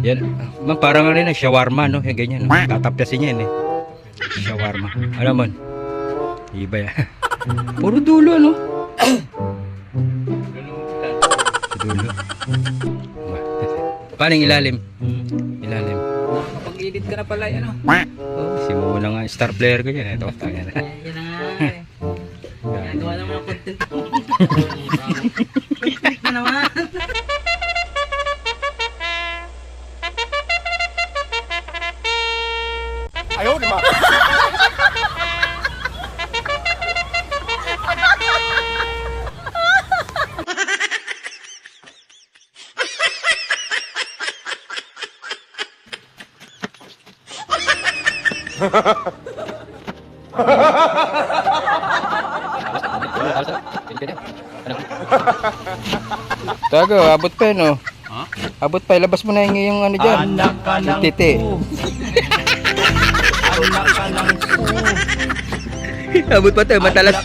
Yan, man, parang ano yun, shawarma, no? Yan, ganyan, no? Tatapyasin yan, eh. Shawarma. Alam mo, iba yan. Puro dulo, no? Dulo. Paano yung ilalim? Ilalim. Nakapag-edit ka na pala yan, oh. Oh, simula nga, star player ko yan. Ito, Yan na nga, eh. Gawa ng mga content ko. Click na naman. Ayaw, di ba? Tago, abot pa yun, oh. Abot pa, ilabas mo na yung ano dyan. Yung titi. Abot pa tayo, matalas.